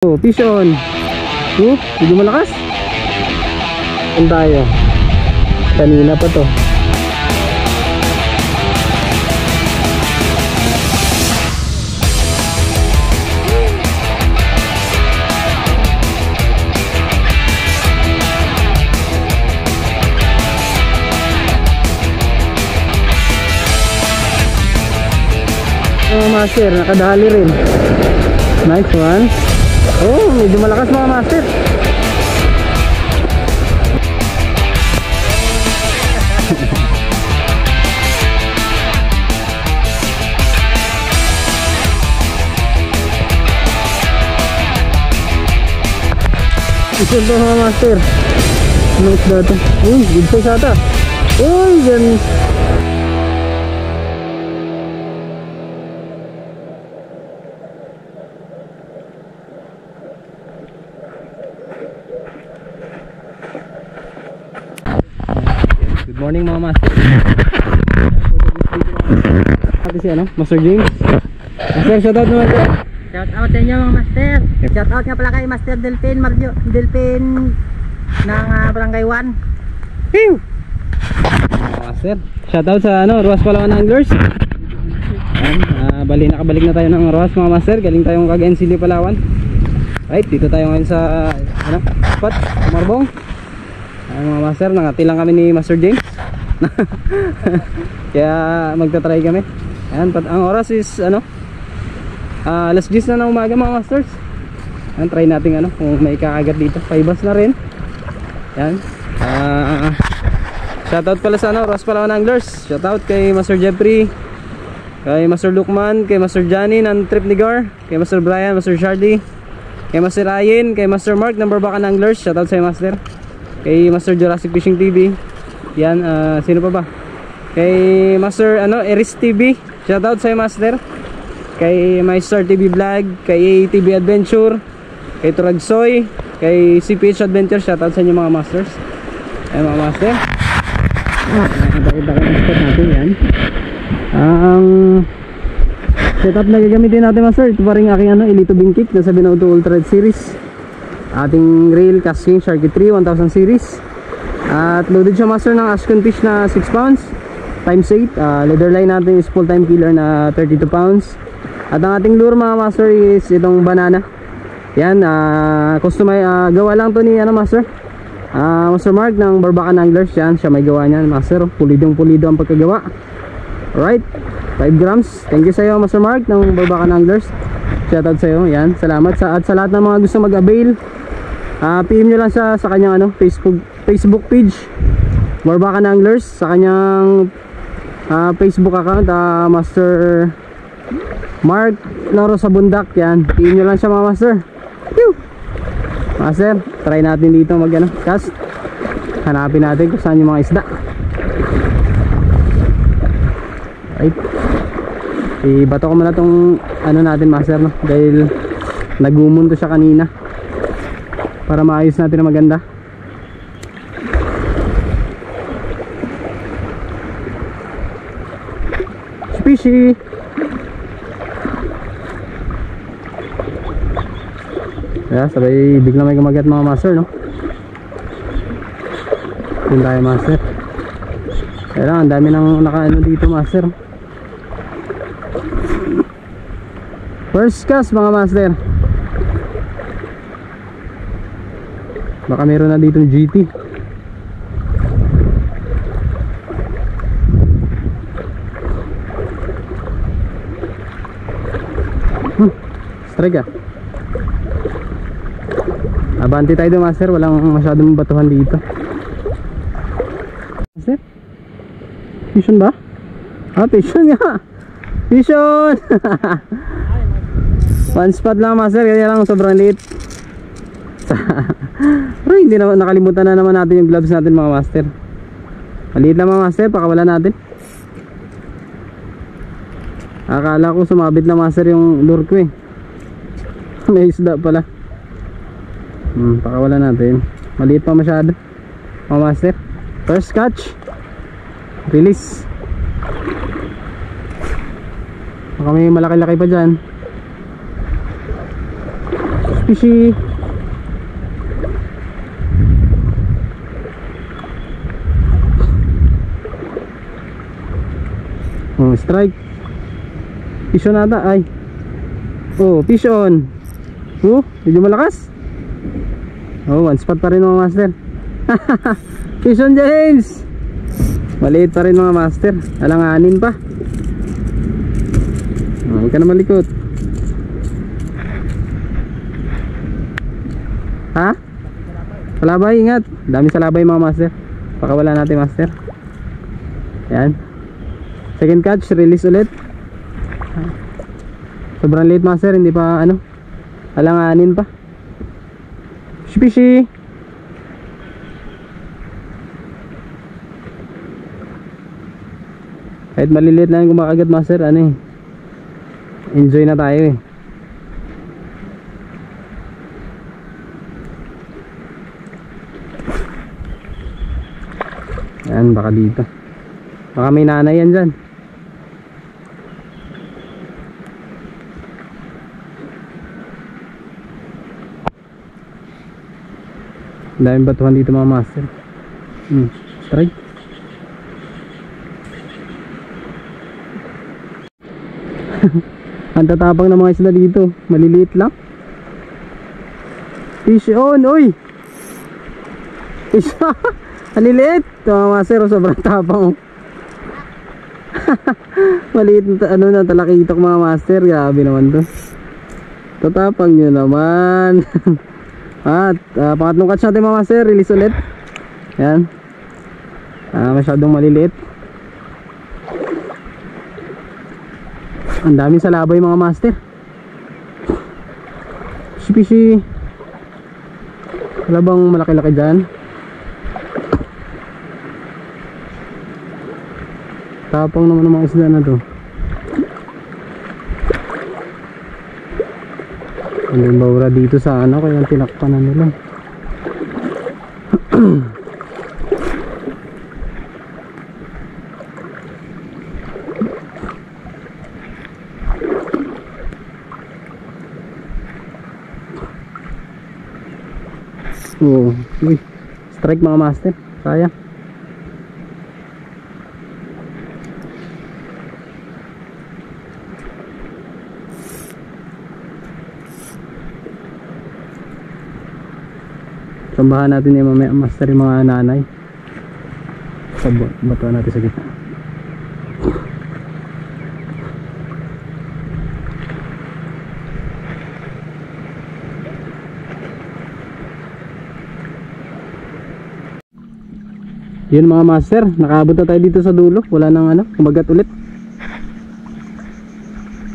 Oh, fish on. Oh, hindi malakas. Saan tayo? Kanina pa to. Oh, master, nakadali rin. Nice one. Oh, medyo malakas mga master. Ito to mga master. Anong isda to? Uy, good size ata. Uy, yan. Good morning mga master. Ate si ano? Master James. Master, shoutout naman po. Shoutout sa inyo mga master. Shoutout nga pala kay Master Delphin Marjo, Delphin ng Barangay 1. Pew! Master, shoutout sa ano, Ruas Palawan Anglers. Bali nakabalik na tayo ng Ruas mga master. Galing tayong Cagayan City, Palawan. Right, dito tayo ngayon sa ano, spot, Marbong. Mga master, nangatilang kami ni Master James. Kaya magta-try kami. Ayan, ang oras is ano, alas 10 na ng umaga mga masters. Ayan, try natin ano, kung may kakagat dito. Paibas na rin. Ayan. Shoutout pala sa ano, Ruas Palawan Anglers. Shoutout kay Master Jeffrey, kay Master Lukman, kay Master Johnny ng Trip ni Gar, kay Master Brian, Master Shardy, kay Master Ryan, kay Master Mark ng Barbacan Anglers. Shoutout sa master. Kay Master Jurassic Fishing TV. Yan, sino pa ba? Kay Master ano, Eris TV. Shoutout sa master. Kay Master TV Vlog, kay ATV Adventure, kay Turagsoy, kay CPH Adventure. Shoutout sa inyo mga masters. Ayan mga master. Nakita ko yung spot natin yan. Ang setup na gagamitin natin master, ito pa rin aking ano, Elito Bingkik na sa Binauto Ultra Red Series. Ating reel casting Sharky 3 1000 series. At loaded siya master ng Ascon fish na 6 pounds times 8. Leader line natin is full time killer na 32 pounds. At ang ating lure mga master is itong banana. Yan, customize, gawa lang to ni ano master, Master Mark ng Barbacan Anglers. Yan, siya may gawa niyan master. Pulidong pulido ang pagkagawa. Alright, 5 grams. Thank you sa iyo Master Mark ng Barbacan Anglers. Shoutout sa iyo. Yan, salamat at sa lahat ng mga gusto mag-avail. PM nyo lang sa kanyang ano, Facebook page Barbacan Anglers, sa kanyang Facebook account, Master Mark Loro sa Bundak. Yan, PM nyo lang siya mga master. Pew! Master, try natin dito mag ano, cast. Hanapin natin kung saan yung mga isda. Right, ibato ko muna tong ano natin master, no? Dahil nagumunto siya kanina, para maayos natin na maganda. Fishy. Kaya sabay bigla may kumagat mga master, no? Yun tayo master. Kaya lang, ang dami nang nakaano dito master. First cast mga master. Baka meron na dito GT. Strike ah. Abanti tayo doon master. Walang masyadong batuhan dito master. Fishon ba? Fishon nga. Fishon. One spot lang master. Kaya lang sobrang liit. Pero hindi na, nakalimutan na naman natin yung gloves natin mga master. Maliit lang mga master, pakawala natin. Akala ko sumabit na master yung lure ko eh. May isda pala. Pakawala natin. Maliit pa masyado mga master. First catch, release. Baka may malaki-laki pa dyan. Fishy. Oh, strike. Fish on ata. Ay. Oh, fish on. Oh, medyo malakas. Oh, one spot pa rin mga master. Fish on, James. Maliit pa rin mga master. Alanganin pa. Oh, huwag ka na malikot. Ha? Salabay, ingat. Dami salabay mga master. Pakawala natin master. Yan. Second catch, release ulit. Sobrang late master, hindi pa ano, alanganin pa. Fishy. Kahit maliliit na yung kumakagat master, ano eh, enjoy na tayo eh. Yan, baka dito. Baka may nanay yan dyan. Daming batuhan dito mga master. Strike. Ang tatapang ng mga isda dito. Maliliit lang. Fish on, uy. Fish on. Maliliit. Ito mga master, sobrang tapang. Maliit na ano na talakitok mga master. Grabe naman to. Tatapang nyo naman. At pangatlong catch natin mga master, release ulit. Yan. Masyadong maliliit. Ang daming salabay mga master. Fishy. Wala bang malaki-laki dyan? Tapang naman ng mga isda na to. Ang bawra dito sa ano, kaya tinakpan na nila. Oh, uy, strike mga master, sayang. Sambahan natin yung mamaya master yung mga nanay. Batuan natin sa gitna. Yun mga master, nakaabot na tayo dito sa dulo. Wala nang ano, kumagat ulit.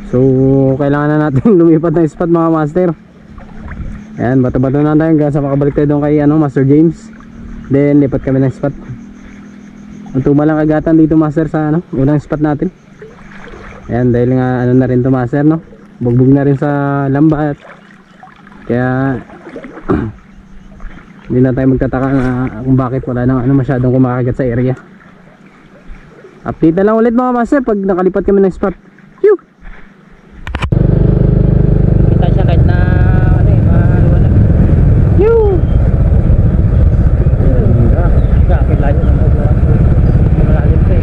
So kailangan na natin lumipat ng spot mga master. Ayan, bato-bato na tayo hanggang sa makabalik tayo doon kay ano, Master James. Then lipat kami ng spot. Ang tumalang agatan dito master sa ano, unang spot natin. Ayan, dahil nga ano na rin to master, no, bugbog na rin sa lambat. Kaya hindi na tayo magtataka kung bakit wala nang ano masyadong kumakagat sa area. Update na lang ulit mga master pag nakalipat kami ng spot. Phew! Kita siya kahit na ano eh, wala. Phew! Kapit layo ng malalim pa eh.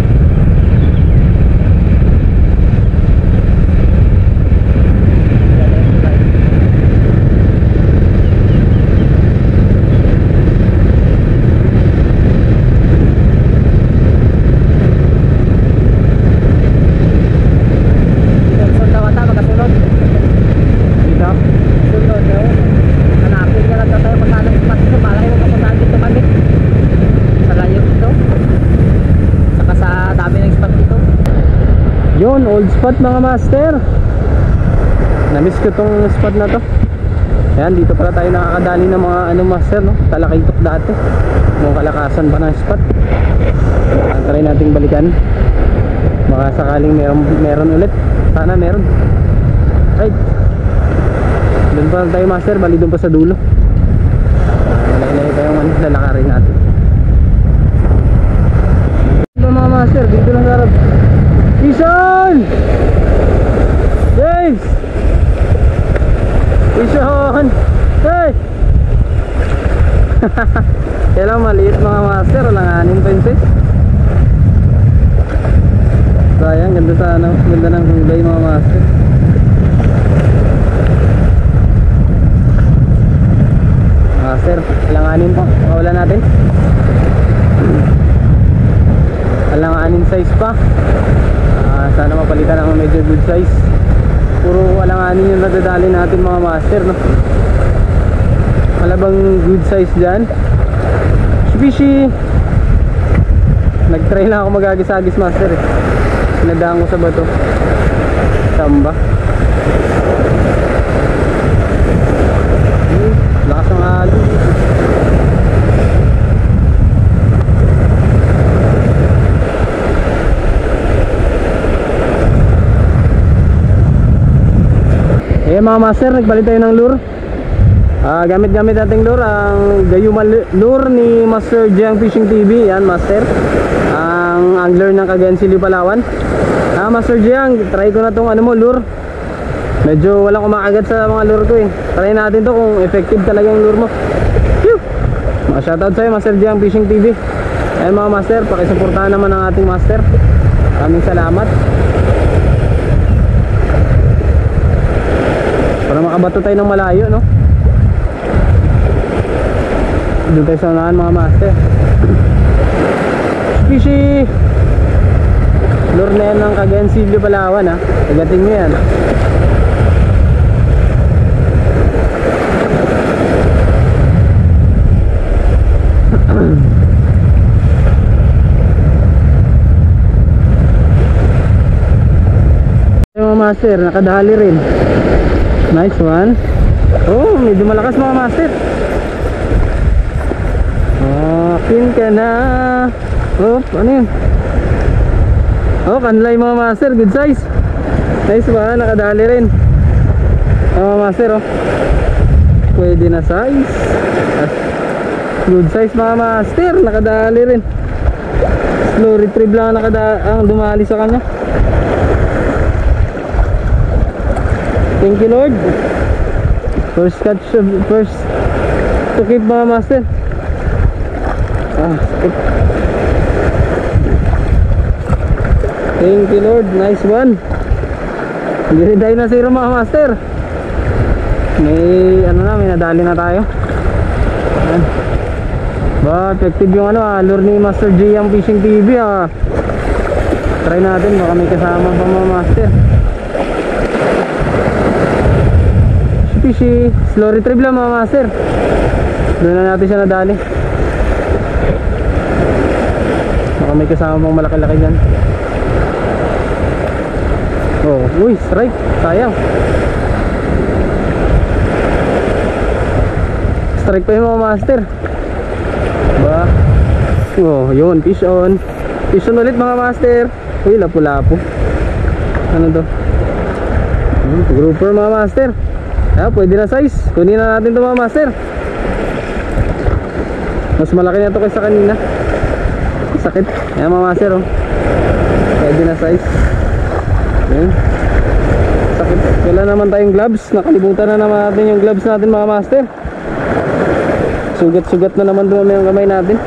Yun, old spot mga master. Namiss ko tong spot na to. Ayan, dito pala tayo nakakadali ng mga ano master, no? Talakitok dati. Nung kalakasan pa ng spot. Try nating balikan. Baka sakaling meron ulit. Sana meron. Right. Doon pa tayo master, bali doon pa sa dulo. Nalailay pa yung ano, lalakarin natin. Mga master, dito lang sarap. Ison! James! Ison! Hey! Kailang maliit mga master, langanin pa yung fish. Sayang, ganda sa ano, ganda ng kulay mga master. Master, langanin po, mawala natin. Alanganin size pa. Sana mapalitan ng medyo good size. Puro alanganin yung nadadali natin mga master, no? Wala bang good size dyan? Fishy. Nag-try na ako mag-agis-agis master eh. Sinadaan ko sa bato. Samba. Lakas ng halo. Mga master, nagpalit tayo ng lure. Gamit-gamit nating lure, ang Gayuma lure ni Master Jiang Fishing TV. Yan master, ang angler ng Cagayan City, Palawan. Master Jiang, try ko na tong ano mo, lure. Medyo walang kumakagat sa mga lure ko eh. Try natin to kung effective talaga yung lure mo. Shoutout sa'yo Master Jiang Fishing TV. Ayan mga master, pakisuportahan naman ang ating master. Maraming salamat. Para makabato tayo ng malayo, no? Doon tayo sa unahan mga master. Fishy! Lure na yan ng Cagayan City, Palawan ha. Tagating mo yan. Mga master, nakadali rin. Nice one. Oh, medyo malakas mga master. Akin ka na. Oh, ano yun? Oh, kanlay mga master, good size. Nice one, nakadali rin. Mga master, oh. Pwede na size. Good size mga master, nakadali rin. Slow retrieve lang ang dumali sa kanya. Thank you Lord. First catch, first to keep mga master. Skip. Thank you Lord, nice one. Hindi rin tayo na zero mga master. May ano na, may nadali na tayo. Ayan. Ba, effective yung ano lure ni Master Jiang Fishing TV Try natin, baka may kasama pa mga master. Fishy, slow retrieve lang mga master. Doon na natin siya nadali. Baka may kasama pang malaki-laki dyan. Oh, uy, strike, sayang. Strike pa yung mga master. Ba? Oh, yun, fish on. Fish on ulit mga master. Uy, lapu-lapu. Ano to? Grouper mga master. Pwede na size. Kunin na natin ito mga master. Mas malaki na ito kaysa kanina. Sakit. Ayan mga master, oh. Pwede na size. Ayan. Sakit. Wala naman tayong gloves. Nakalimutan na naman natin yung gloves natin mga master. Sugat-sugat na naman dumami ang kamay natin.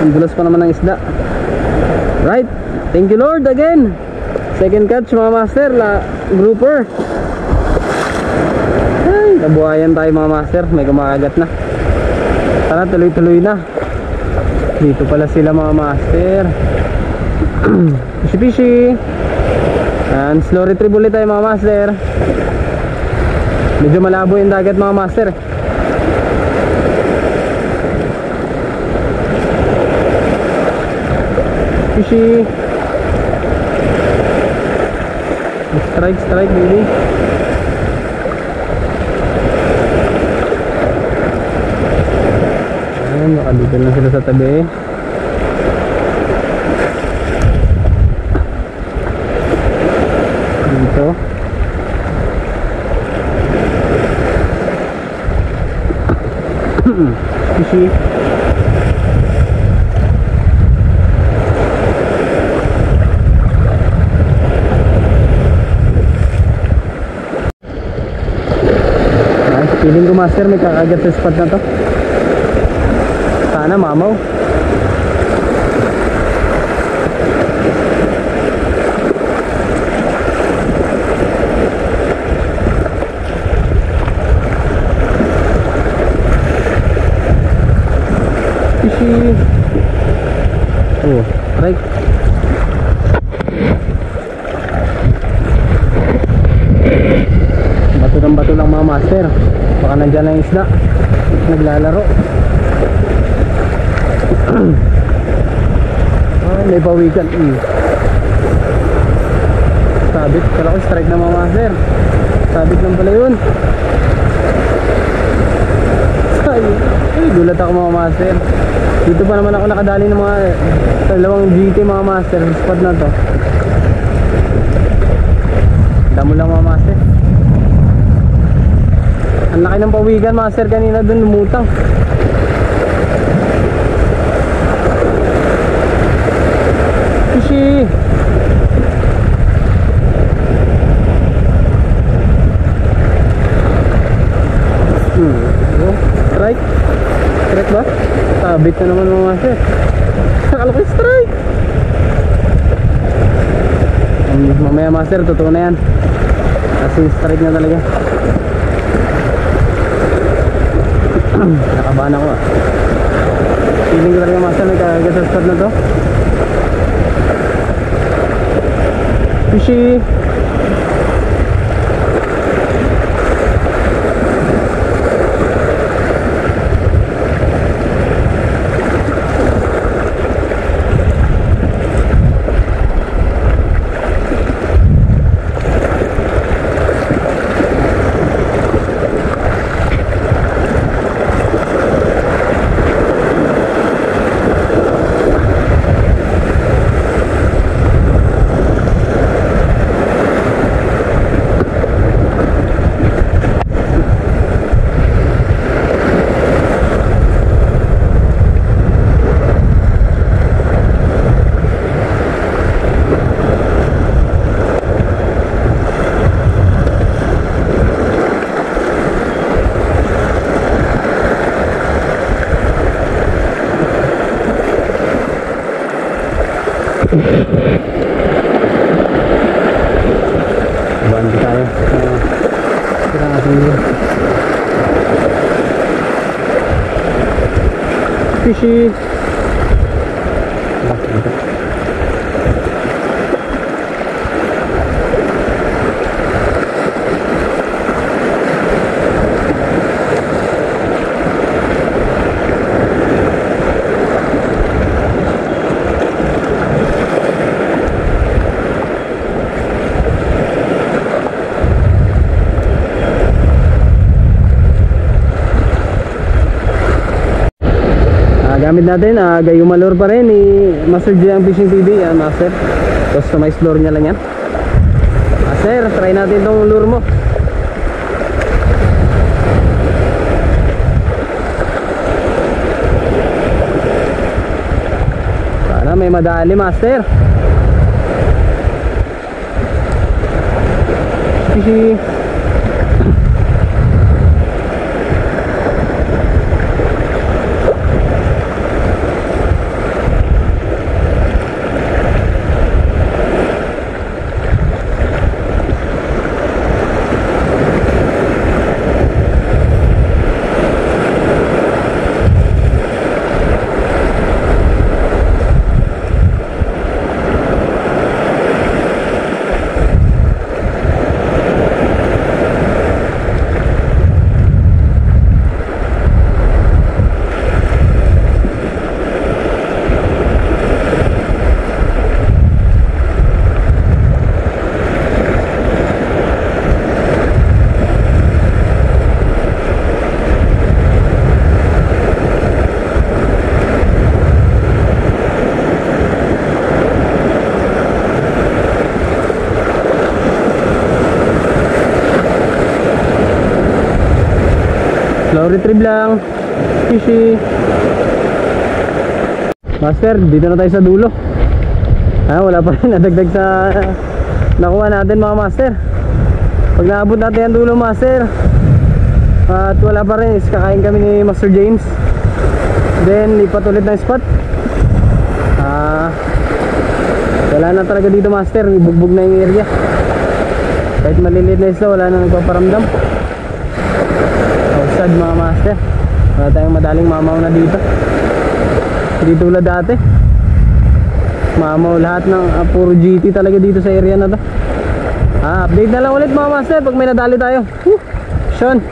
Ang dulas pa naman ng isda. Right. Thank you Lord again. Second catch mga master, grouper. Ay, kabuhayan tayo mga master. May kumakagat na. Tara, tuloy-tuloy na. Dito pala sila mga master. Fishy. And slow retrieve ulit tayo mga master. Medyo malabo yung dagat mga master. Fishy. Strike baby. Ayan, nakadito na sila sa tabi. Dito fishy. Feeling ko master may kakagat sa spot na to. Sana mamaw. Fishy. Oh, right. Bato ng bato lang mga master. Baka nandyan lang yung isda naglalaro. Ay, may pawikan. Sabit. Kala ko strike na mga master. Sabit lang pala yun. Ay, gulat ako mga master. Dito pa naman ako nakadali ng mga dalawang GT mga master sa spot na to. Damo lang mga master. Ang laki ng pawikan master kanina dun, lumutang. Fishy. Strike. Strike ba? Sabit na naman mga master. Akala ko strike. Mamaya master, totoo na yan. Kasi strike na talaga. Nakabahan ako ah. Feeling ko talaga master may kagagat sa spot na to. Fishy. Bandi tayo. Kita natin yun. Fishy. Gamit natin, gayumalor pa rin ni Master J ang Fishing TV. Yan master, customized lure nya lang yan. Master, try natin tong lure mo. Sana may madali master. Fishy. Slow retrieve lang. Fishy. Master, dito na tayo sa dulo. Wala pa rin nadagdag sa nakuha natin mga master. Pag naabot natin ang dulo master, At wala pa rin, is kakain kami ni Master James. Then lipat ulit ng spot. Wala na talaga dito master, bugbog na yung area. Kahit maliliit na isla, wala na nagpaparamdam. Sad mga master, wala tayong madaling mamaw na dito. Hindi tulad dati, mamaw lahat ng puro GT talaga dito sa area na to. Update na lang ulit mga master pag may nadali tayo. Sean,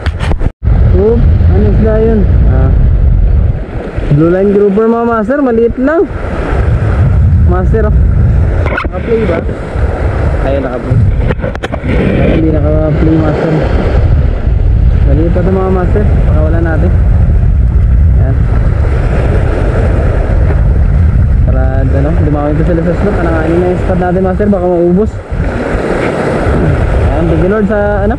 ano isla yun? Blue line grouper mga master, maliit lang. Master, naka-play ba? Ay, naka-play. Ay, hindi naka-play master. Maliit pa ito mga master, pakawala natin. Ayan. Para ano, dumawin ito sila sa slot. Ananganin na yung spot natin master, baka maubos. Ayan, thank you Lord sa ano,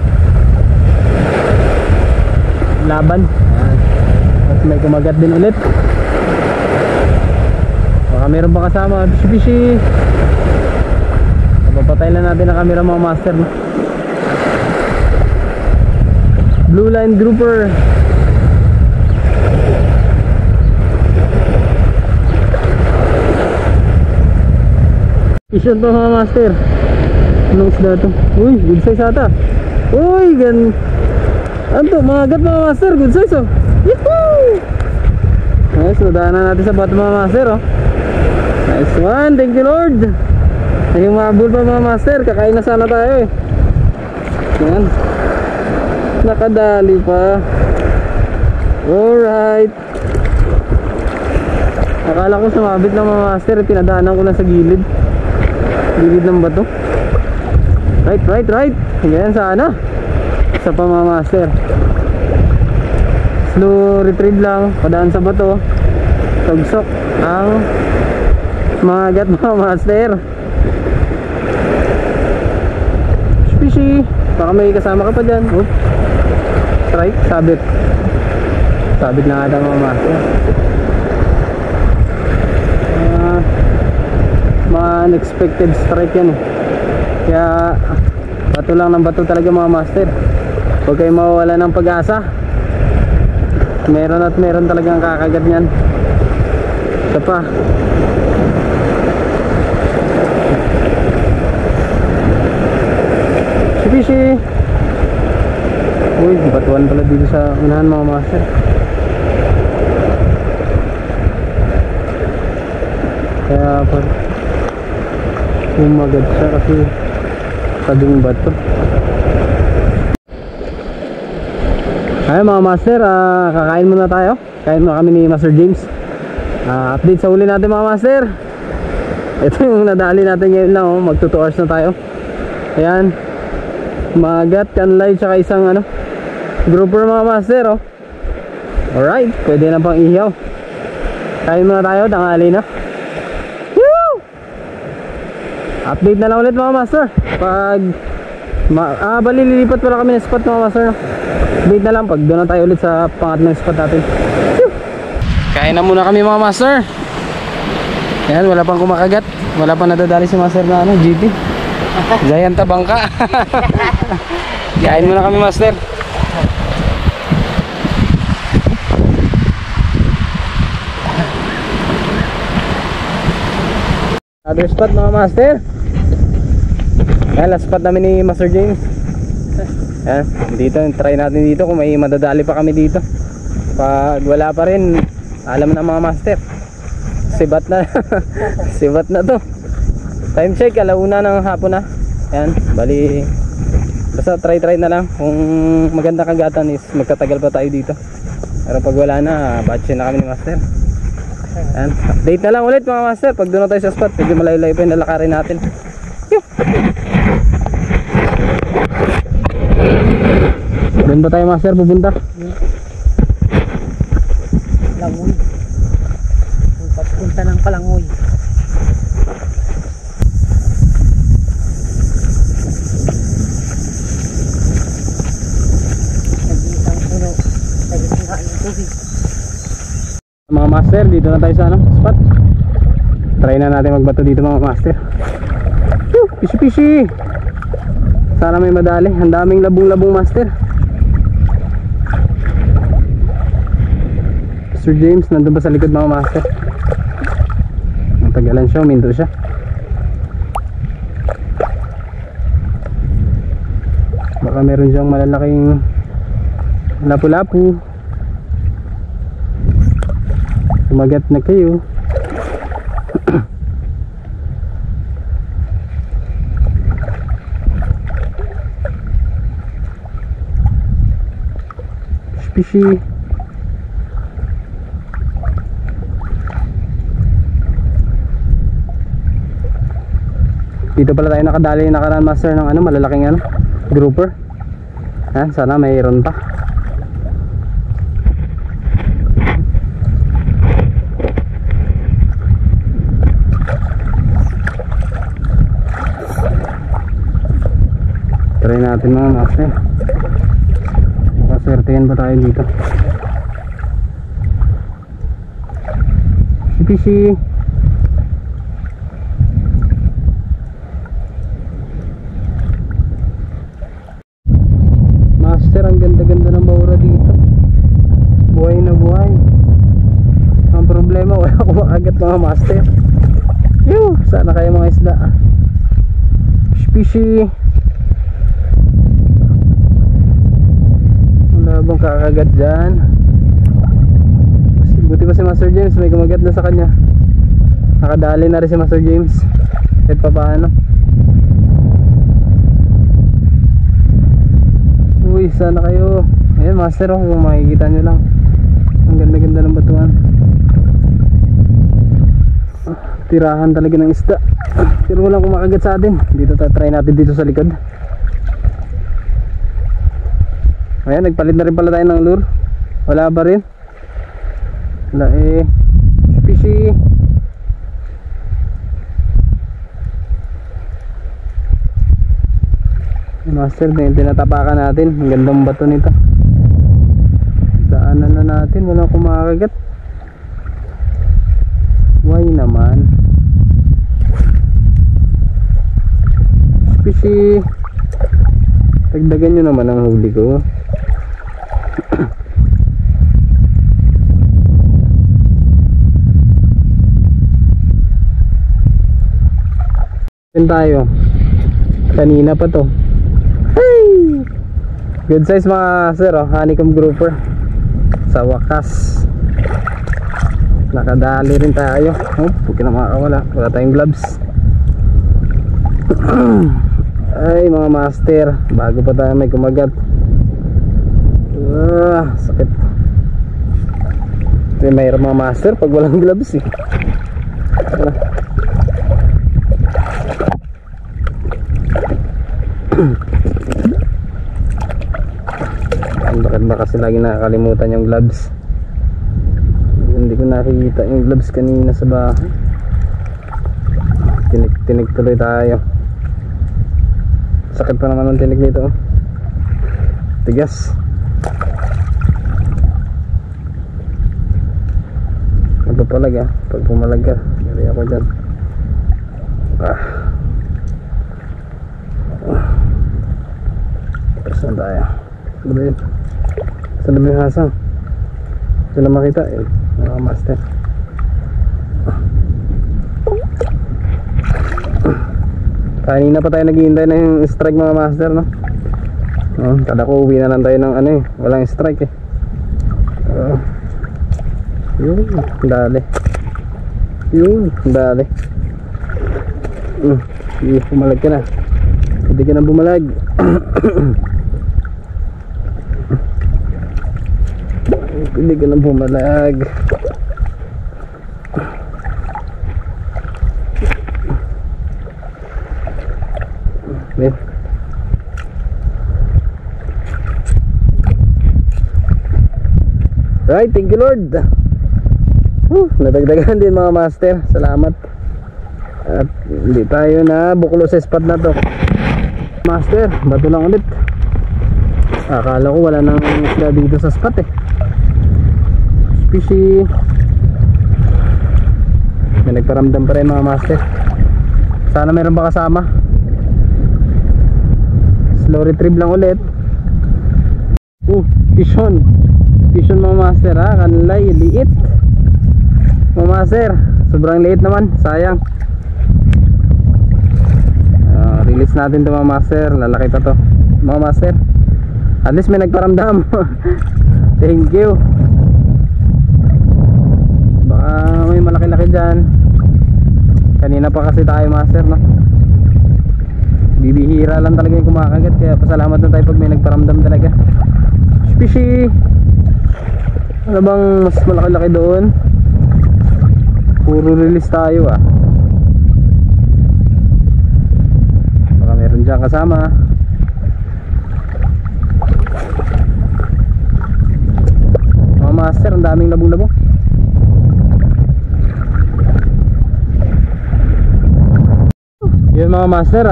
laban. Ayan. At may kumagat din ulit. Baka meron pa kasama, fishy. Papatay lang natin ang camera mga master, no? Blue line grouper. Isyon to mga master. Anong isda to? Uy, good size ata. Uy, ano to, mga agat mga master, good size oh. Yehoo! Nice, nadaanan natin sa bato mga master oh. Nice one, thank you Lord. Ay, yung mabul pa mga master, kakain na sana tayo eh. Yan, nakadali pa. Alright. Akala ko sumabit lang mga master, pinadaanan ko lang sa gilid ng bato. Right. Ganyan sana. Isa pa mga master, slow retrieve lang, padaan sa bato, tugsok ang mga agat mga master. Fishy, baka may kasama ka pa dyan. Strike, sabit na ata mga master. Mga unexpected strike yan eh. Kaya bato lang ng bato talaga mga master. Huwag kayo mawawala ng pag-asa. Meron talagang kakagat niyan. Isa pa. Fishy. Uy, batuan pala dito sa unahan mga master. Kaya pa umagat siya kasi tabing bato. Ay mga master, kakain muna tayo. Kain muna kami ni Master James. Update sa uli natin mga master. Ito yung nadali natin ngayon lang oh. Magto 2 hours na tayo. Ayan, magat, kanlay, tsaka isang ano, grouper mga master oh. Alright, pwede na pang ihaw. Kain muna tayo, tanghali na. Woo! Update na lang ulit mga master pag bali lilipat pala kami ng spot mga master no? Update na lang pag doon na tayo ulit sa pangatlong spot natin. Woo! Kain na muna kami mga master. Ayan, wala pang kumakagat, wala pang nadadali si master na ano, GT Giant bangka. Kain muna kami master. Other spot mga master. Ayan, last spot namin ni Master James. Ayan, dito, try natin dito kung may madadali pa kami dito. Pag wala pa rin, alam na mga master, sibat na. Sibat na to. Time check, 1:00 ng hapon na. Ayan, bali basta try na lang. Kung maganda kagatan is magtatagal pa tayo dito. Pero pag wala na, batch na kami ni master. Ayan, update na lang ulit mga master pag doon na tayo sa spot. Medyo malayo-layo pa yung lalakarin natin. Doon ba tayo master pupunta? Langoy. Punta ng Palangoy. Mga master, dito na tayo sa ano, spot. Try na natin magbato dito mga master. Fishy. Sana may madali. Ang daming labong-labong master. Master James, nandun ba sa likod mga master? Natagalan siya, uminto siya. Baka meron siyang malalaking lapu-lapu. Sumagat na kayo. Fishy. Dito pala tayo nakadali nakaraan master ng ano, malalaking ano, grouper. Sana mayroon pa. Try natin mga master. Makaswertehan pa tayo dito. Fishy. Master, ang ganda-ganda ng bahura dito. Buhay na buhay. Ang problema, wala akong makagat mga master. Sana kayo mga isda. Fishy. Wala bang kakagat dyan? Buti pa si Master James, may kumagat na sa kanya. Nakadali na rin si Master James. Kahit pa paano. Uy, sana kayo. Ayan master, oh, kung makikita nyo lang. Ang ganda-ganda ng batuan. Tirahan talaga ng isda. Pero walang kumakagat sa atin. Dito try natin dito sa likod. Ayan, nagpalit na rin pala tayo ng lure. Wala ba rin? Wala fishy. Master, din tinatapakan natin. Ang gandang bato nito. Daanan na natin, walang kumakagat. Why naman? Fishy. Tagdagan nyo naman ang huli ko. Yan tayo. Kanina pa to. Hey! Good size mga sir, oh. Honeycomb grouper. Sa wakas nakadali rin tayo. Huwag ka na makakawala. Wala tayong gloves. Ay mga master, bago pa tayo may kumagat. Sakit. Ito yung mayroon mga master pag walang gloves eh. Bakit ba kasi lagi nakakalimutan yung gloves? Hindi ko nakikita yung gloves kanina sa bahay. Tinik tuloy tayo. Sakit pa naman ang tinik nito. Tigas. Magpapalag ah. Pag pumalag ka, nari ako dyan. Saan tayo? Ano ba yun? Saan na yung hasang? Saan na makita yun? Mga master. Kanina pa tayo naghihintay na yung strike mga master, no? Kada ko uwi na lang tayo ng ano eh. Walang strike eh. Yun, dali. Yun, dali. Bumalag ka na. Hindi ka na bumalag. Hindi ka na bumalag. Wait. Right, thank you Lord. Nadagdagan din mga master. Salamat. At hindi tayo na buklo sa spot na to. Master, bato lang ulit. Akala ko wala nang isda dito sa spot eh. Fishy. May nagparamdam pa rin mga master. Sana meron pa kasama. Slow retrieve lang ulit. Fish on. fish on mga master ha. Kanlay, liit mga master, sobrang liit naman, sayang. Release natin to mga master, lalaki pa to mga master. At least may nagparamdam. Thank you. Baka may malaki-laki dyan. Kanina pa kasi tayo master, no? Bibihira lang talaga yung kumakagat, kaya pasalamat na tayo pag may nagparamdam talaga. Fishy. Ano bang mas malaki-laki doon? Puro release tayo ah. Baka meron dyan kasama. Mga master, ang daming labong-labong. Yun mga master,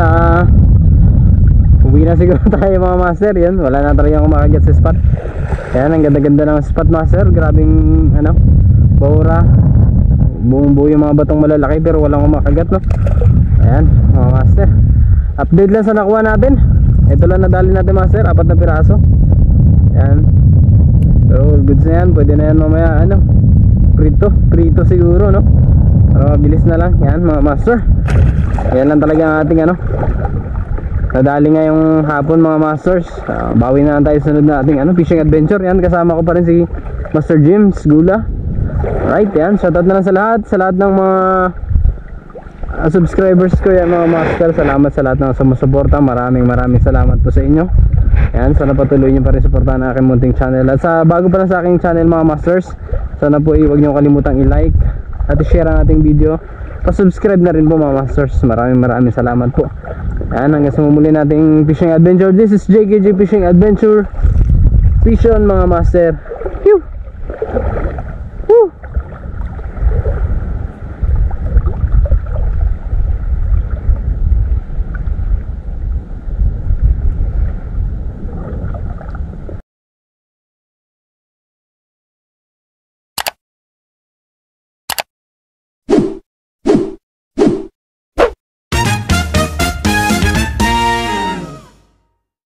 uwi na siguro tayo mga master. Yan, wala na talaga kumakagat sa spot. Yan, ang ganda-ganda ng spot master. Grabing ano, baura. Buong buo yung mga batong malalaki pero walang kumakagat, no? Ayan mga master, update lang sa nakuha natin. Ito lang nadali natin master, 4 na piraso. Ayan, so goods na yan, pwede na yan mamaya ano, prito siguro, no? Pero mabilis na lang yan mga master. Ayan lang talaga ang ating ano, nadali ngayong hapon mga masters. Bawi na lang tayo sunod na ating ano, fishing adventure. Yan, kasama ko pa rin si Master James Gula. Right, yan, shoutout na lang sa lahat ng mga subscribers ko yan mga master. Salamat sa lahat ng sumusuporta. Maraming salamat po sa inyo. Yan, sana patuloy nyo pa rin suportahan ang aking munting channel. At sa bago pa lang sa aking channel mga masters, sana po huwag nyo kalimutang i-like at i-share ang ating video. Pa-subscribe na rin po mga masters. Maraming salamat po. Yan, hanggang sa muli nating fishing adventure. This is JKJ Fishing Adventure. Fish on mga master.